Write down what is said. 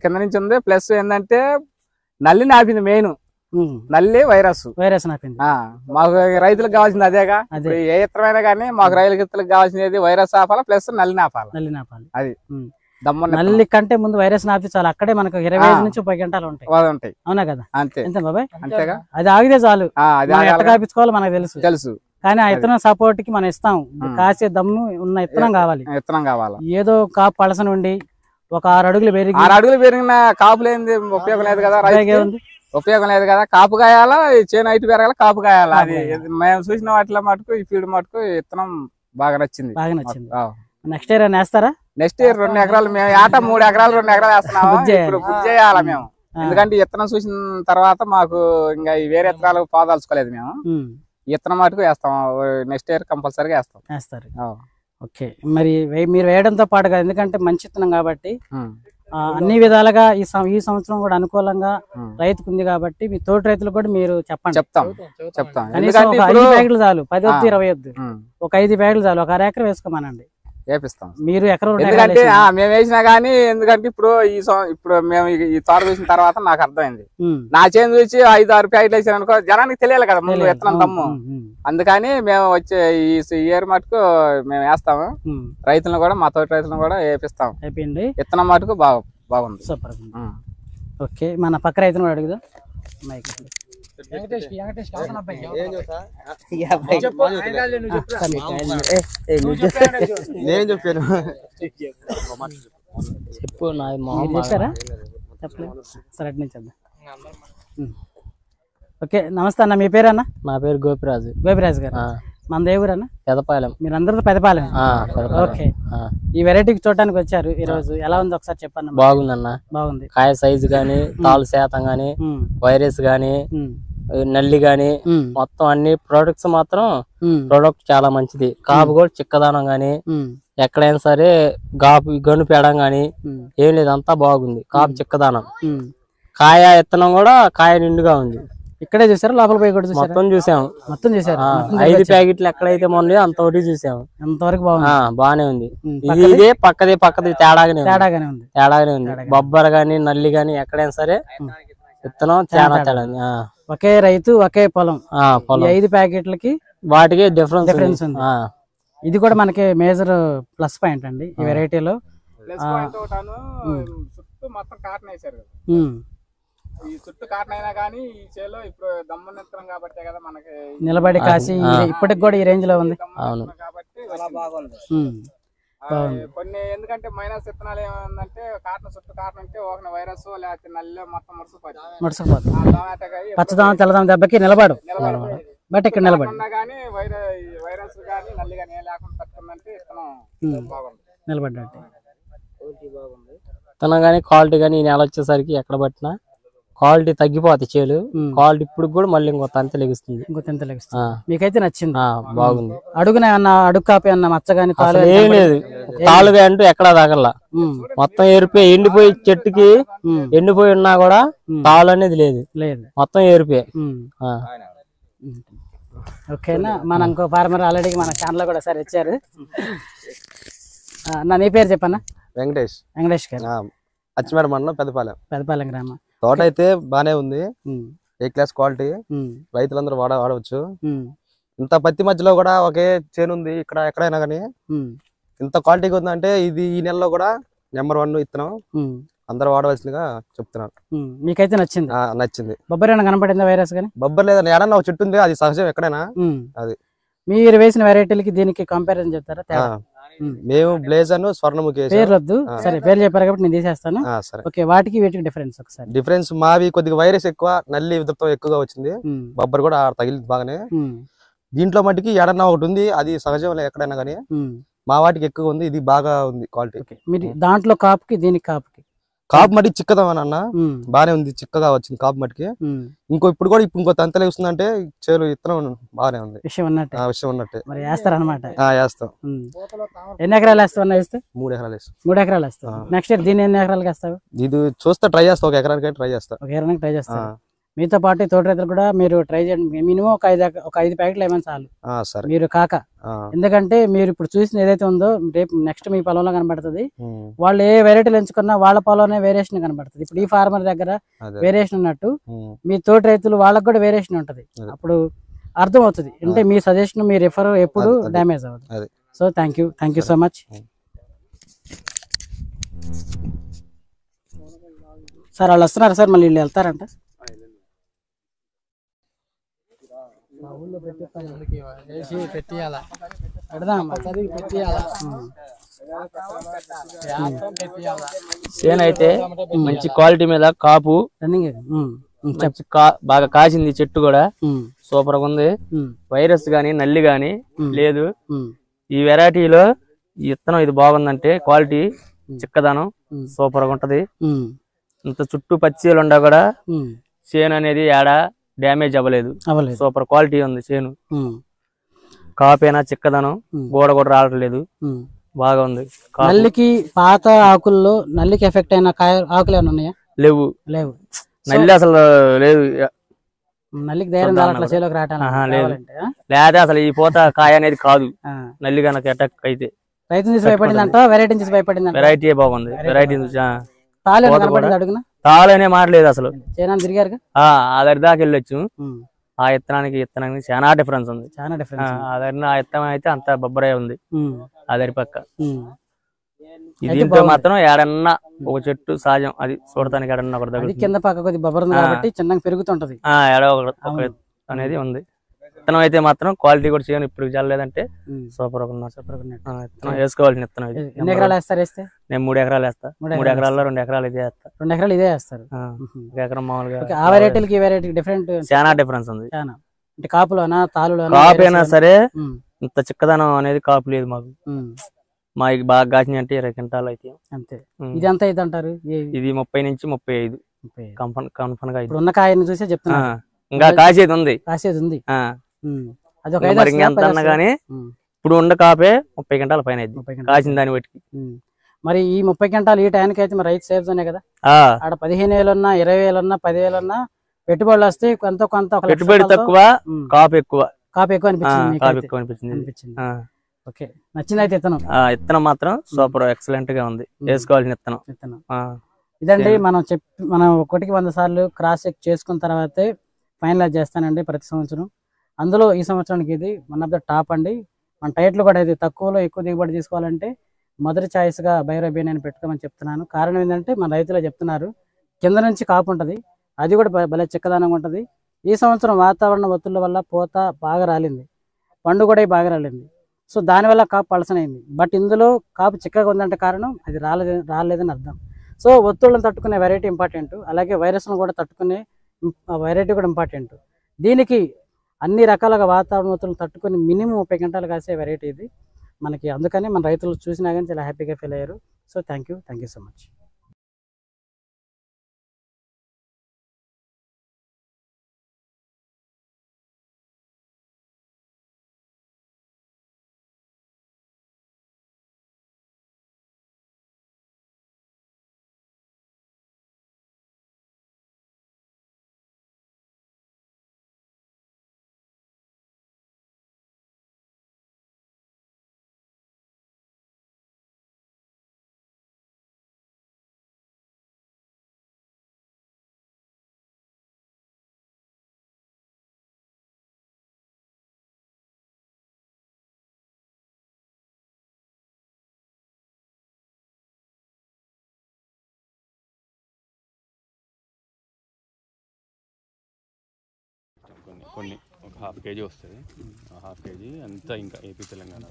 కింద నుంచి ఉంది. ప్లస్ ఏంటంటే నల్లిని ఆపింది మెయిన్. నల్లి వైరస్ ఆపింది. మాకు రైతులకు కావాల్సింది అదేగా. ఏ ఇతరమైనా కానీ మాకు రైతులకు కావాల్సింది వైరస్ ఆపాలా ప్లస్ నల్లిని ఆపాలి. అది నల్లి కంటే ముందు వైరస్ ఆపి చాలు. అక్కడే మనకు 25 నుంచి 30 గంటలు ఉంటాయి. అవునా కదా? అంతే బాబాయ్. అంతేగా. అది ఆగితే చాలు. ఎట్లా కాపించుకోవాలో మనకు తెలుసు. కానీ ఆ ఇత్తనం సపోర్ట్ కి మనం ఇస్తాం. కాసే దమ్ము ఉన్న ఇత్తనం కావాలి. ఏదో కాపు పలసన ఉండి ఒక 6 అడుగులు పెరిగిన కాపు లేని ఉపయోగం లేదు కదా. ఉపయోగం లేదు కదా. కాపు కాయాలా, చేను హైట్ పెరగాల, కాపు కాయాలా. అది మేము చూసిన వాటిలో మటుకు ఈ ఫీల్డ్ మటుకు ఇత్తనం బాగా నచ్చింది. నెక్స్ట్ ఇయర్ వేస్తారా? నెక్స్ట్ ఇయర్ 2 ఎకరాలు మేము ఏటా 3 ఎకరాలు 2 ఎకరాలు వేస్తున్నాము. ఇప్పుడు బుక్ చేయాలా మేము. ఎందుకంటే ఇత్తనం చూసిన తర్వాత మాకు ఇంకా వేరే ఇత్తనాలు పోదాల్చుకోలేదు మేము. ఇత్తనం మటుకు వేస్తాం. నెక్స్ట్ ఇయర్ కంపల్సరీగా వేస్తారు. ఓకే. మరి మీరు వేయడంతో పాటుగా, ఎందుకంటే మంచి ఇత్తనం కాబట్టి అన్ని విధాలుగా ఈ సంవత్సరం కూడా అనుకూలంగా రైతుకు ఉంది కాబట్టి మీ తోటి రైతులకు కూడా మీరు చెప్తాం. కనీసం ఒక 5 బ్యాగులు చాలు. 10 వద్దు 20 వద్దు, ఒక 5 బ్యాగులు చాలు. ఒక 1/2 ఎకరం వేసుకోమనండి. వేపిస్తాం. మీరు ఎకరం ఎందుకంటే మేము వేసినా గానీ, ఎందుకంటే ఇప్పుడు మేము ఈ తోట చూసిన తర్వాత నాకు అర్థమైంది. నా చేను చూసి 5-6 ప్యాకెట్లు వేసాను అనుకో, జనానికి తెలియాలి కదా ముందు ఎత్తనం దమ్ము. అందుకని మేము వచ్చే ఈ ఇయర్ మటుకు మేము వేస్తాము. రైతులను కూడా, మా తోటి రైతులను కూడా వేపిస్తాం. ఇత్తనం మటుకు బాగుంది. సూపర్. ఓకే. మన పక్క రైతును కూడా అడుగుదాం. చెప్పు. ఓకే. నమస్తే అన్న, మీ పేరు అన్న? నా పేరు గోపిరాజు. గోపిరాజు గారు. మన దేవురన్నా? పెదపాలెం. మీరు అందరూ పెదపాలెం. ఓకే. ఈ వెరైటీకి చూడటానికి వచ్చారు ఈ రోజు. ఎలా ఉంది ఒకసారి చెప్పండి. బాగుందన్న. బాగుంది. కాయ సైజు గాని, తాలు శాతం గాని, వైరస్ గాని, నల్లి గాని, మొత్తం అన్ని ప్రొడక్ట్స్ మాత్రం ప్రొడక్ట్ చాలా మంచిది. కాపు కూడా చిక్కదానం గాని, ఎక్కడైనా సరే గను పేడం గాని ఏం లేదు, అంతా బాగుంది. కాపు చిక్కదానం, కాయ ఇత్తనం కూడా కాయ నిండుగా ఉంది. ఇక్కడే చూసారు, లోపల పోయి కూడా మొత్తం చూసాము. 5 ప్యాకెట్లు ఎక్కడైతే మొన్న అంతవరకు చూసాము. అంతవరకు బాగానే ఉంది. ఇదే పక్కది తేడాగానే ఉంది. బొబ్బర గాని, నల్లి గాని ఎక్కడైనా సరే విత్తనం చాలా తేడా. ఒకే రైతు, ఒకే పొలం. 5 ప్యాకెట్లకి వాటికి డిఫరెన్స్ ఉంది. ఇది కూడా మనకి మేజర్ ప్లస్ పాయింట్ అండి ఈ వెరైటీలో. ఈ చుట్టూ కాటన్ అయినా కానీ ఈ చేలో ఇప్పుడు దమ్మనిత్రం కాబట్టి కదా మనకి నిలబడి కాసి ఇప్పటికి కూడా ఈ రేంజ్ లో ఉంది. కాబట్టి కొన్ని ఎందుకంటే మైనస్ విత్తనాలు ఏమంటే కాటన్ చుట్టూ కాటన్ అంటే ఒక వైరస్ లేకపోతే నల్లి మొత్తం ముడుచుకుపోతుంది. పచ్చదనం తెల్లదనం దెబ్బకి నిలబడు. బట్ ఇక్కడ నిలబడి కానీ వైరస్ కానీ నల్లి కానీ లేకుండా తట్టుకుందంటే నిలబడ్డట్టు విత్తనం కానీ క్వాలిటీ కానీ ఈ నెల వచ్చేసరికి ఎక్కడ పట్టినా క్వాలిటీ తగ్గిపోతాయి. చేలు క్వాలిటీ ఇప్పుడు కూడా మళ్ళీ ఇంకొంత అంత లెగుస్తుంది. మీకైతే నచ్చింది? బాగుంది. అడుగున అడుగు కాపీ అన్న మచ్చ గానీ ఏం లేదు. తాలుగా అంటూ ఎక్కడా తగల. మొత్తం ఎరిపోయి ఎండిపోయి చెట్టుకి ఎండిపోయి ఉన్నా కూడా తాలు అనేది లేదు. మొత్తం ఎరిపోయి. ఓకేనా. మన ఇంకో ఫార్మర్ ఆల్రెడీ మన ఛానల్ కూడా సార్ ఇచ్చారు. నీ పేరు చెప్పన్నా? వెంకటేష్ గారు. అచ్చిమేడ మండలం పెదపాలెం గ్రామం. తోట అయితే బానే ఉంది. ఏ క్లాస్ క్వాలిటీ, రైతులందరూ వాడవచ్చు. ఇంత పత్తి మధ్యలో కూడా ఒకే చేను ఉంది. ఇక్కడ ఎక్కడైనా కానీ ఇంత క్వాలిటీగా ఉందంటే ఇది ఈ నెలలో కూడా నెంబర్ 1 ఇత్తనం. అందరూ వాడవలసిందిగా చెప్తున్నారు. మీకైతే నచ్చింది? నచ్చింది. బొబ్బర్ ఏమైనా కనపడిందా? వైరస్ కానీ బొబ్బర్ లేదా, ఏడన్నా ఒక చెట్టు ఉంది, అది సహజం ఎక్కడైనా. అది మీరు వేసిన వెరైటీలకి దీనికి కంపారిజన్ చెప్తారా? మేము బ్లేజర్, స్వర్ణముఖి పేర్లు వద్దు, సరే పేర్లు చెప్పారు కాబట్టి నేను తీసేస్తాను. ఓకే. వాటికి వీటికి డిఫరెన్స్ ఒకసారి. డిఫరెన్స్ మావి కొద్దిగా వైరస్ ఎక్కువ, నల్లి విధత్వం ఎక్కువగా వచ్చింది. బొబ్బర్ కూడా తగిలింది బాగానే. దీంట్లో మట్టికి ఏడన్నా ఒకటి ఉంది, అది సహజం ఎక్కడైనా కానీ. మా వాటికి ఎక్కువ ఉంది, ఇది బాగా ఉంది క్వాలిటీ. మీరు దాంట్లో కాపుకి దీనికి కాపు మట్టికి చిక్కదామని అన్న బానే ఉంది, చిక్కగా వచ్చింది కాపు మట్టికి. ఇప్పుడు కూడా ఇంకో తంతలే వస్తుందంటే చేలు ఇత్తనం బాగానే ఉంది. విషయం ఉన్నట్టే వేస్తారనమాట. వేస్తాం. ఎన్ని ఎకరాలు వేస్తావు? వేస్తే 3 ఎకరాలు వేస్తాం. 3 ఎకరాలు వేస్తావు. నెక్స్ట్ ఇయర్ దీన్ని ఎన్ని ఎకరాలకు వేస్తావు? ఇది చూస్తే ట్రై చేస్తా. ఒక ఎకరానికి ట్రై చేస్తా. ఒక ఎకరానికి ట్రై చేస్తా. మీతో పాటు తోట రైతులు కూడా మీరు ట్రై చేయండి. మినిమం ఒక 5 ప్యాకెట్లు ఏమైనా చాలు మీరు కాక. ఎందుకంటే మీరు ఇప్పుడు చూసిన ఏదైతే ఉందో రేపు నెక్స్ట్ మీ పొలంలో కనబడుతుంది. వాళ్ళు ఏ వెరైటీలు ఎంచుకున్నా వాళ్ళ పొలంలోనే వేరియేషన్ కనబడుతుంది. ఇప్పుడు ఈ ఫార్మర్ దగ్గర వేరియేషన్ ఉన్నట్టు మీ తోటి రైతులు వాళ్ళకి కూడా వేరియేషన్ ఉంటది. అప్పుడు అర్థం అవుతుంది. అంటే మీ సజెషన్ మీ రిఫర్ ఎప్పుడు డ్యామేజ్ అవ్వదు. So thank you so much sir. వాళ్ళు వస్తున్నారు సార్, మళ్ళీ వీళ్ళు వెళ్తారంట. చేను అయితే మంచి క్వాలిటీ మీద కాపు బాగా కాసింది. చెట్టు కూడా సూపర్ గా ఉంది. వైరస్ గాని నల్లి గాని లేదు. ఈ వెరైటీలో ఈ విత్తనం ఇది బాగుందంటే క్వాలిటీ చిక్కదనం సూపర్ గా ఉంటది. ఇంత చుట్టూ పచ్చిలు ఉండా కూడా చేను అనేది ఏడా డ్యామేజ్ అవ్వలేదు. సూపర్ క్వాలిటీ ఉంది చేను. కాపైనా చిక్కదనం గోడ కూడా రావట్లేదు. బాగా ఉంది. నల్లికి పాత ఆకుల్లో నల్లికి ఎఫెక్ట్ అయిన ఆకులు ఏమైనా ఉన్నాయా? లేవు. నల్లి అసలు లేదు. నల్లికి ధైర్యం లేదా అసలు ఈ పూత కాయ అనేది కాదు. నల్లి కనుక అటాక్ అయితే రైతు భయపడిందంట. వెరైటీ బాగుంది. వెరైటీ అడుగునా తాళనే మారలేదు అసలు. తిరిగారు ఆధార్ దాకా వెళ్ళొచ్చు. ఆ ఇత్తనానికి ఇత్తనానికి చాలా డిఫరెన్స్ ఉంది. ఆ ఇత్తనం అయితే అంత బొబ్బరాయి ఉంది ఆధారి పక్క. ఇది మాత్రం ఏడన్నా ఒక చెట్టు సహజం అది చూడటానికి ఏడన్నా ఒకటి కింద పక్క కొద్ది బొబ్బర కాబట్టి చిన్నగా పెరుగుతుంటది. ఏడో ఒక అనేది ఉంది. విత్తనం అయితే మాత్రం క్వాలిటీ కూడా చేయను. ఇప్పుడు చల్లలేదంటే సూపర్ వేసుకోవాల్సిన విత్తనం. ఎన్ని ఎకరాలు వేస్తారు? వేస్తే నేను 3 ఎకరాలు వేస్తా. 3 ఎకరాల్లో 2 ఎకరాలు ఇదే వేస్తా. 2 ఎకరాలు ఇదే వేస్తారు. ఎకరం మామూలుగా ఆ వెరైటీలకి వెరైటీ డిఫరెంట్ చాలా డిఫరెన్స్ ఉంది. అంటే కాపులోనా తాలులోనా? కాపు అయినా సరే ఇంత చిక్కదనం అనేది కాపు లేదు మాకు. మా బాగా కాసిన అంటే 20 క్వింటాలు అయితే అంతే. ఇది ఎంత అయితే అంటారు? ఇది 30 నుంచి 35 కన్ఫర్మ్ గా. ఇప్పుడు ఉన్న కాయని చూసే చెప్తున్నా. ఇంకా కాసేది ఉంది. కానీ ఇప్పుడు ఉన్న కాపే 30 క్వింటాల పైన కాసిన దాన్ని బట్టి. మరి ఈ 30 క్వింటాలు ఈ టైంకి అయితే మరి రైతు సేఫ్ జోనే కదా. ఆడ 15,000 ఉన్నా 20,000 ఉన్నా 10,000 ఉన్నా పెట్టుబడులు వస్తే కొంత పెట్టుబడి తక్కువ కాపు ఎక్కువ. అనిపించింది. ఓకే, నచ్చింది అయితే ఇత్తనం మాత్రం సూపర్ ఎక్సలెంట్ గా ఉంది. వేసుకోవాల్సిన ఇత్తనం ఇదండి. మనం 100 సార్లు క్రాస్ చెక్ చేసుకున్న తర్వాతే ఫైనలైజ్ చేస్తానండి ప్రతి సంవత్సరం. అందులో ఈ సంవత్సరానికి ఇది వన్ ఆఫ్ ద టాప్ అండి. మన టైట్లు కూడా ఇది తక్కువలో ఎక్కువ దిగుబడి తీసుకోవాలంటే మొదటి ఛాయిస్గా బయోరబియా నేను పెట్టుకోమని చెప్తున్నాను. కారణం ఏంటంటే మన రైతులు చెప్తున్నారు కింద నుంచి కాపు ఉంటుంది, అది కూడా భలే చిక్కదనంగా ఉంటుంది. ఈ సంవత్సరం వాతావరణ ఒత్తిళ్ల వల్ల పూత బాగా రాలింది, పండు కూడా బాగా రాలింది. సో దానివల్ల కాపు పలసనైంది. బట్ ఇందులో కాపు చిక్కగా ఉందంటే కారణం అది రాలేదని అర్థం. సో ఒత్తిళ్లను తట్టుకునే వెరైటీ ఇంపార్టెంట్, అలాగే వైరస్ను కూడా తట్టుకునే వెరైటీ కూడా ఇంపార్టెంట్. దీనికి అన్ని రకాలుగా వాతావరణ ఒత్తిళ్లను తట్టుకుని మినిమం 30 క్వింటాలు కాసే వెరైటీ ఇది మనకి. అందుకని మన రైతులు చూసినా కానీ చాలా హ్యాపీగా ఫీల్ అయ్యారు. So thank you so much. కొన్ని ఒక 1/2 kg వస్తుంది. 1/2 kg అంతా ఇంకా ఏపీ తెలంగాణ.